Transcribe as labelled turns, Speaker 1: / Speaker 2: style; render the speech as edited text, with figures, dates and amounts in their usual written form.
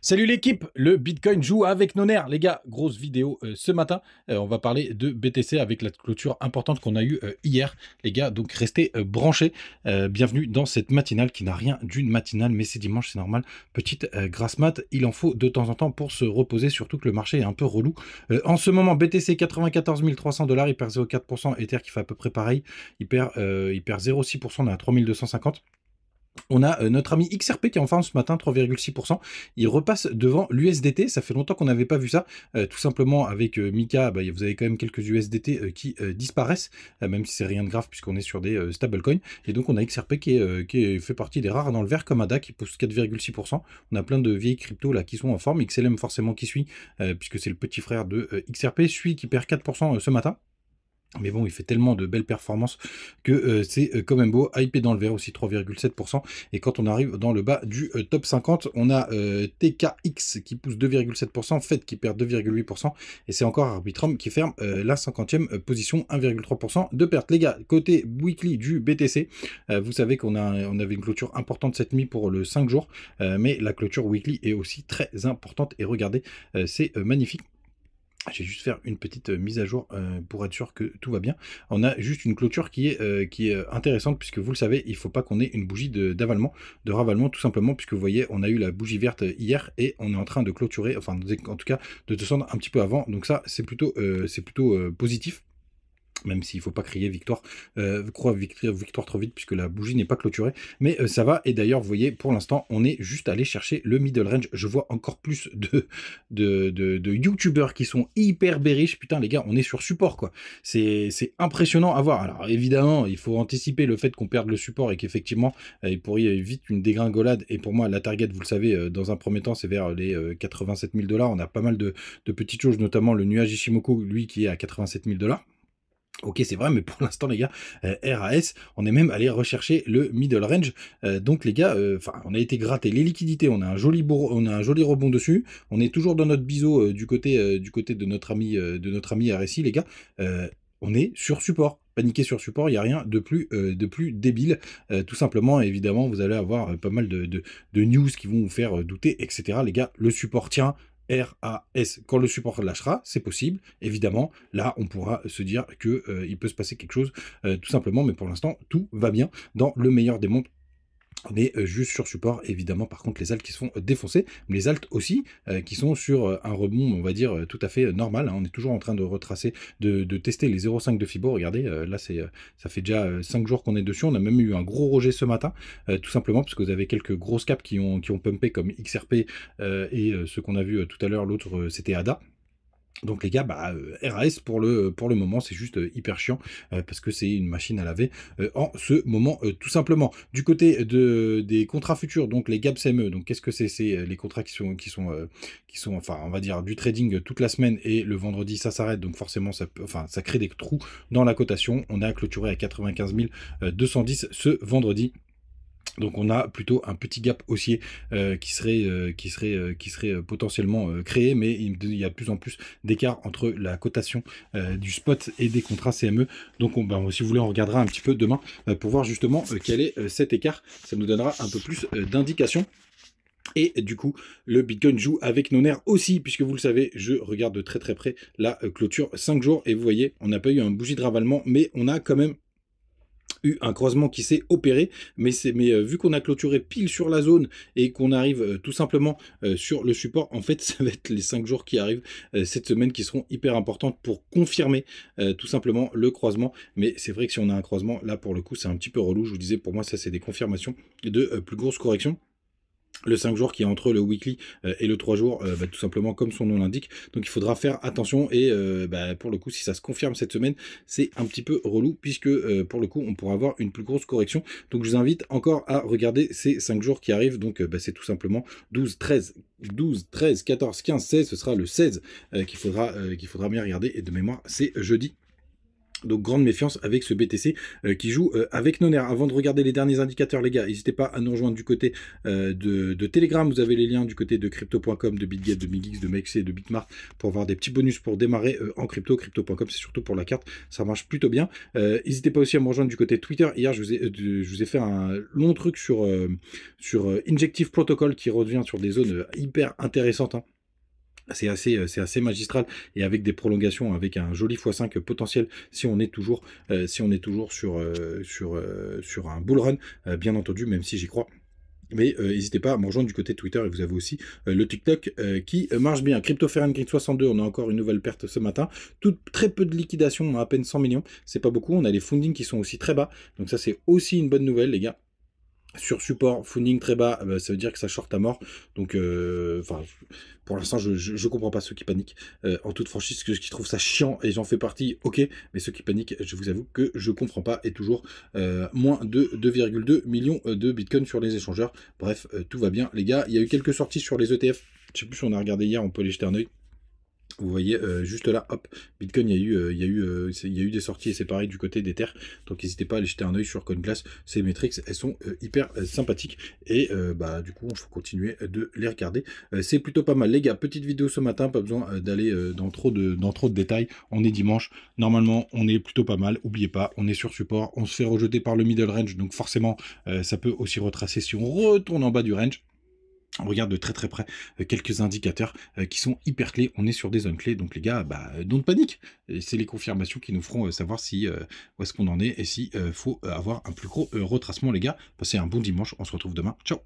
Speaker 1: Salut l'équipe, le Bitcoin joue avec nos nerfs. Les gars, grosse vidéo ce matin. On va parler de BTC avec la clôture importante qu'on a eue hier. Les gars, donc restez branchés. Bienvenue dans cette matinale qui n'a rien d'une matinale, mais c'est dimanche, c'est normal. Petite grasse mat, il en faut de temps en temps pour se reposer, surtout que le marché est un peu relou. En ce moment, BTC 94 300 $, il perd 0,4%. Ether qui fait à peu près pareil, il perd 0,6%, on est à 3250. On a notre ami XRP qui est en forme ce matin, 3,6%. Il repasse devant l'USDT. Ça fait longtemps qu'on n'avait pas vu ça. Tout simplement avec Mika, vous avez quand même quelques USDT qui disparaissent, même si c'est rien de grave puisqu'on est sur des stablecoins. Et donc on a XRP qui fait partie des rares dans le vert comme ADA qui pousse 4,6%. On a plein de vieilles cryptos là qui sont en forme. XLM forcément qui suit, puisque c'est le petit frère de XRP. Suit qui perd 4% ce matin. Mais bon, il fait tellement de belles performances que c'est quand même beau. IP dans le vert aussi, 3,7%. Et quand on arrive dans le bas du top 50, on a TKX qui pousse 2,7%, FED qui perd 2,8%. Et c'est encore Arbitrum qui ferme la 50e position, 1,3% de perte. Les gars, côté weekly du BTC, vous savez on avait une clôture importante cette nuit pour le 5 jours. Mais la clôture weekly est aussi très importante. Et regardez, c'est magnifique. Je vais juste faire une petite mise à jour pour être sûr que tout va bien. On a juste une clôture qui est intéressante puisque vous le savez, il ne faut pas qu'on ait une bougie de ravalement tout simplement puisque vous voyez, on a eu la bougie verte hier et on est en train de clôturer, enfin en tout cas de descendre un petit peu avant. Donc ça, c'est plutôt positif. Même s'il ne faut pas crier victoire, victoire trop vite puisque la bougie n'est pas clôturée. Mais ça va. Et d'ailleurs, vous voyez, pour l'instant, on est juste allé chercher le middle range. Je vois encore plus de youtubeurs qui sont hyper bearish. Putain, les gars, on est sur support, quoi. C'est impressionnant à voir. Alors, évidemment, il faut anticiper le fait qu'on perde le support et qu'effectivement, il pourrait y vite une dégringolade. Et pour moi, la target, vous le savez, dans un premier temps, c'est vers les 87 000 $. On a pas mal de petites choses, notamment le nuage Ishimoku, lui, qui est à 87 000 $. Ok, c'est vrai, mais pour l'instant, les gars, RAS, on est même allé rechercher le middle range. Donc, les gars, on a été gratter les liquidités. On a un joli rebond dessus. On est toujours dans notre biseau du côté de notre ami RSI, les gars. On est sur support. Paniquer sur support, il n'y a rien de plus débile. Tout simplement, évidemment, vous allez avoir pas mal de news qui vont vous faire douter, etc. Les gars, le support tient. RAS. Quand le support lâchera, c'est possible. Évidemment, là, on pourra se dire que il peut se passer quelque chose, tout simplement. Mais pour l'instant, tout va bien. Dans le meilleur des mondes, on est juste sur support. Évidemment, par contre, les alts qui se font défoncer, mais les alts aussi, qui sont sur un rebond, on va dire, tout à fait normal. Hein. On est toujours en train de retracer, de tester les 0,5 de Fibo. Regardez, là, ça fait déjà 5 jours qu'on est dessus. On a même eu un gros rejet ce matin, tout simplement, parce que vous avez quelques grosses caps qui ont pumpé, comme XRP et ce qu'on a vu tout à l'heure, l'autre, c'était ADA. Donc les gars, RAS pour le moment, c'est juste hyper chiant parce que c'est une machine à laver en ce moment, tout simplement. Du côté des contrats futurs, donc les GAPS ME, donc qu'est-ce que c'est? C'est les contrats qui sont, enfin, on va dire du trading toute la semaine et le vendredi ça s'arrête, donc forcément ça crée des trous dans la cotation. On a clôturé à 95 210 ce vendredi. Donc on a plutôt un petit gap haussier qui serait potentiellement créé, mais il y a de plus en plus d'écart entre la cotation du spot et des contrats CME. Donc si vous voulez, on regardera un petit peu demain pour voir justement quel est cet écart. Ça nous donnera un peu plus d'indications. Et du coup, le Bitcoin joue avec nos nerfs aussi, puisque vous le savez, je regarde de très très près la clôture 5 jours. Et vous voyez, on n'a pas eu un bougie de ravalement, mais on a quand même eu un croisement qui s'est opéré, mais vu qu'on a clôturé pile sur la zone et qu'on arrive tout simplement sur le support, en fait ça va être les 5 jours qui arrivent cette semaine qui seront hyper importantes pour confirmer tout simplement le croisement. Mais c'est vrai que si on a un croisement, là pour le coup c'est un petit peu relou. Je vous disais, pour moi ça c'est des confirmations de plus grosses corrections. Le 5 jours qui est entre le weekly et le 3 jours, tout simplement comme son nom l'indique. Donc il faudra faire attention et pour le coup, si ça se confirme cette semaine, c'est un petit peu relou puisque pour le coup, on pourra avoir une plus grosse correction. Donc je vous invite encore à regarder ces 5 jours qui arrivent. Donc c'est tout simplement 12, 13, 14, 15, 16. Ce sera le 16 qu'il faudra bien regarder. Et de mémoire, c'est jeudi. Donc grande méfiance avec ce BTC qui joue avec Nonaire. Avant de regarder les derniers indicateurs, les gars, n'hésitez pas à nous rejoindre du côté de Telegram. Vous avez les liens du côté de crypto.com, de BitGet, de Migix, de Mexe et de Bitmart pour avoir des petits bonus pour démarrer en crypto. Crypto.com, c'est surtout pour la carte, ça marche plutôt bien. N'hésitez pas aussi à me rejoindre du côté Twitter. Hier, je vous ai fait un long truc sur Injective Protocol qui revient sur des zones hyper intéressantes, hein. C'est assez magistral et avec des prolongations, avec un joli x5 potentiel si on est toujours, sur un bull run, bien entendu, même si j'y crois. Mais n'hésitez pas à me rejoindre du côté Twitter et vous avez aussi le TikTok qui marche bien. CryptoFahrenheit 62, on a encore une nouvelle perte ce matin. Très peu de liquidation, on a à peine 100 millions. C'est pas beaucoup. On a les fundings qui sont aussi très bas. Donc ça, c'est aussi une bonne nouvelle, les gars. Sur support, funding très bas, ça veut dire que ça short à mort. Donc, pour l'instant, je comprends pas ceux qui paniquent. En toute franchise, ceux qui trouvent ça chiant, et j'en fais partie, ok. Mais ceux qui paniquent, je vous avoue que je comprends pas. Et toujours moins de 2,2 millions de bitcoin sur les échangeurs. Bref, tout va bien, les gars. Il y a eu quelques sorties sur les ETF. Je sais plus si on a regardé hier, on peut aller jeter un œil. Vous voyez, juste là, hop, Bitcoin, il y a eu des sorties et c'est pareil du côté d'Ether. Donc n'hésitez pas à aller jeter un œil sur CoinClass. Ces métriques, elles sont hyper sympathiques. Et du coup, il faut continuer de les regarder. C'est plutôt pas mal. Les gars, petite vidéo ce matin, pas besoin d'aller dans trop de détails. On est dimanche. Normalement, on est plutôt pas mal. N'oubliez pas, on est sur support. On se fait rejeter par le middle range. Donc forcément, ça peut aussi retracer si on retourne en bas du range. On regarde de très très près quelques indicateurs qui sont hyper clés. On est sur des zones clés, donc les gars, don't panique. C'est les confirmations qui nous feront savoir si où est-ce qu'on en est et si faut avoir un plus gros retracement, les gars. Passez un bon dimanche. On se retrouve demain. Ciao.